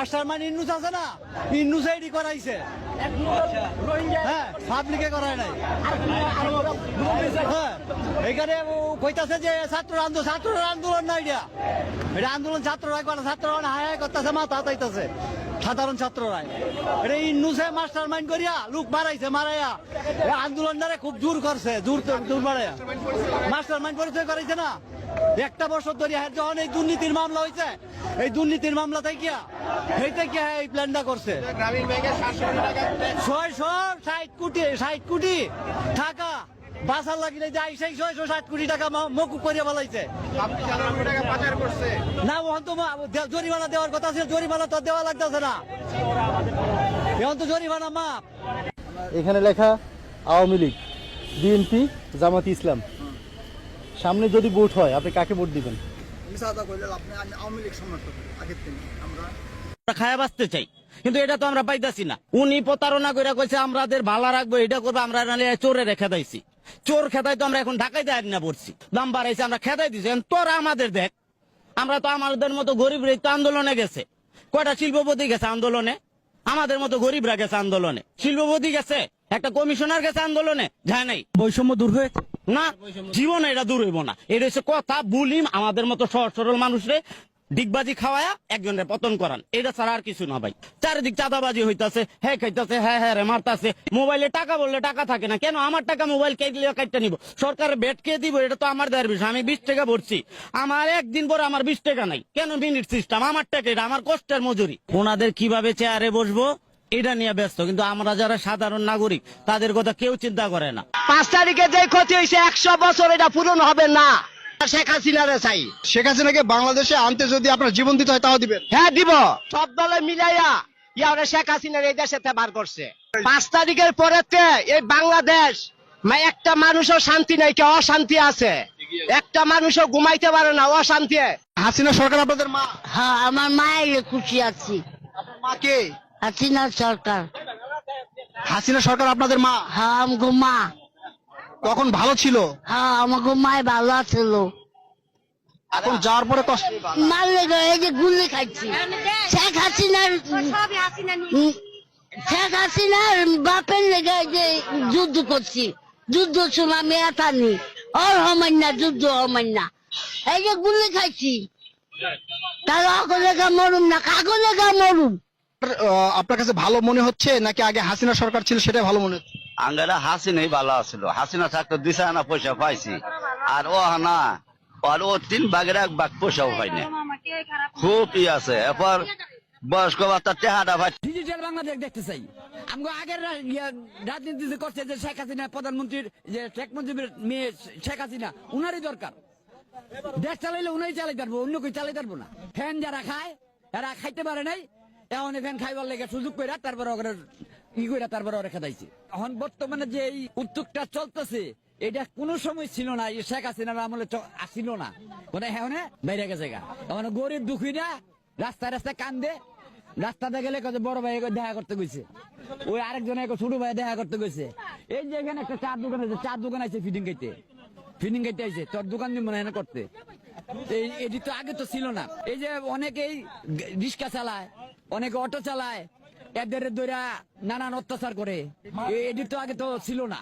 Master মানে ইন্নুস আছে না, ইন্নুস এডি করাইছে। হ্যাঁ, পাবলিকে করায় নাই। হ্যাঁ, এখানে কইতাছে যে ছাত্র আন্দোলন না, এটা আন্দোলন ছাত্ররা করে, ছাত্ররা হায় করতেছে, মাথা তাইতেছে সাধারণ ছাত্ররা। এটা ইন্নুসে মাস্টার মাইন্ড করিয়া লোক মারাইছে, মারাইয়া আন্দোলনটারে খুব জোর করছে, জোর মারাইয়া মাস্টার মাইন্ড করেছে না। একটা বছর ধরে যখন এই দুর্নীতির মামলা হয়েছে, এই দুর্নীতির মামলা থেকে এই প্ল্যানটা করছে। 660 কোটি টাকা বাসার লাগিলে যায়, সেই 660 কোটি টাকা মকুব করিয়া বলাইছে না। ওখান তো জরিমানা দেওয়ার কথা ছিল, জরিমানা তো দেওয়া লাগতেছে না, এখন তো জরিমানা মাপ। এখানে লেখা আওয়ামী লীগ, বিএনপি, জামাত ইসলাম। সামনে যদি ভোট হয় আপনি কাকে ভোট দিবেন? খায়া বাঁচতে চাই, কিন্তু এটা তো আমরা পাইতাছি না। উনি প্রতারণা করে কইছে আমাদের ভালো রাখবো, এটা করবো, আমরা চোরে রেখে দিয়েছি। চোর খেদাই তো আমরা এখন ঢাকায় দেয় না পড়ছি, দাম বাড়াইছে, আমরা খেদাই দিছি। তোরা আমাদের দেখ, আমরা তো আমাদের মতো গরিবরাই তো আন্দোলনে গেছে। কয়টা শিল্পপতি গেছে আন্দোলনে, আমাদের মতো গরিবরা গেছে আন্দোলনে। শিল্পপতি গেছে, একটা কমিশনার গেছে আন্দোলনে, যায় নাই। বৈষম্য দূর হয়েছে না, জীবনে এটা দূর হইব না। এটা হচ্ছে কথা বুলিম, আমাদের মতো সহজ সরল মানুষরে ডিগবাজি খাওয়ায়া একজনের পতন করান, এটা ছাড়া আর কিছু না ভাই। চারিদিক চাঁদাবাজি হইতাছে, হ্যাঁ খাইতাছে, হ্যাঁ রে মারতাছে। মোবাইলে টাকা বললে টাকা থাকে না কেন? আমার টাকা মোবাইল কাইটে নিব, সরকারের বেট কে দিব, এটা তো আমার দেওয়ার বিষয়। আমি 20 টাকা ভরছি, আমার একদিন পরে আমার 20 টাকা নাই কেন? মিনিট সিস্টেম, আমার টাকা, এটা আমার কষ্টের মজুরি। ওনাদের কিভাবে চেয়ারে বসবো এটা নিয়ে ব্যস্ত, কিন্তু আমরা যারা সাধারণ নাগরিক তাদের কথা কেউ চিন্তা করে না। 5 তারিখে যে ক্ষতি হয়েছে 100 বছর এটা পূরণ হবে না। শেখ হাসিনারে চাই। শেখ হাসিনাকে বাংলাদেশে আনতে যদি আপনার জীবন দিতে হয় তাও দিবেন? হ্যাঁ দিব। সব দলে মিলাইয়া ইয়ারে শেখ হাসিনার এই দেশে বার করছে। 5 তারিখের পরেতে এই বাংলাদেশ একটা মানুষও শান্তি নাই, কে অশান্তি আছে। একটা মানুষও ঘুমাইতে পারে না, অশান্তি। হাসিনা সরকার আপনাদের মা? হ্যাঁ, আমার মায়ের খুশি আছি। আপনার মা কে? হাসিনা সরকার। হাসিনা সরকার আপনাদের মা? হ্যাঁ, আমাকে মা। তখন ভালো ছিল? হ্যাঁ, আমাকে মায় ভালো ছিল। এখন যাওয়ার পরে কষ্ট? মারলে এই যে গুলি খাইছি। শেখ হাসিনার বাপের লেগে যে যুদ্ধ করছি, যুদ্ধ সময় আমি এতানি ওর হমাই না, যুদ্ধ হমাই না, এই যে গুলি খাইছি। তার লেখা মরুম না, কাগজ লেখা মরুম। আপনার কাছে ভালো মনে হচ্ছে নাকি আগে হাসিনা সরকার ছিল সেটাই ভালো মনে হচ্ছে? আঙ্গারা হাসিনাই ভালো আছিল। হাসিনা থাকতো 2 আনা পয়সা পাইছি, আর ও না, আর ও 3 ভাগের 1 ভাগ পয়সাও পাই না। খুব আছে। এরপর বয়স্ক বাচ্চা টেহাটা ভাই। ডিজিটাল বাংলাদেশ দেখতে চাই। আমরা আগের রাজনীতি যে করছে যে শেখ হাসিনা প্রধানমন্ত্রীর, যে শেখ মুজিবের মেয়ে শেখ হাসিনা, উনারই দরকার। দেশ চালাইলে উনাই চালাই পারবো, অন্য কেউ চালাই পারবো না। ফ্যান যারা খায় এরা খাইতে পারে নাই, এখন ফ্যান খাইবার লেগে সুযোগ করে তারপর ই করে তারপর রেখে দিয়েছে। এখন বর্তমানে যে এই উদ্যোগটা চলতেছে, এটা কোনো সময় ছিল না, এই শেখ হাসিনার আমলে আসিল না, মানে হ্যাঁ বাইরে গেছে গা। এখন গরিব দুঃখী না রাস্তায় রাস্তায় কান্দে, রাস্তাতে গেলে বড় ভাই দেখা করতে গেছে, ওই আরেকজন ছোট ভাই দেখা করতে গেছে। এই যে এখানে একটা চার দোকান আছে, চার দোকান আছে ফিডিং গাইতে আইছে, তোর দোকান দিব মনে হয় করতে। এটি তো আগে তো ছিল না। এই যে অনেকেই রিক্সা চালায়, অনেকে অটো চালায়, এদের দৈরা নানান অত্যাচার করে, এটি তো আগে তো ছিল না।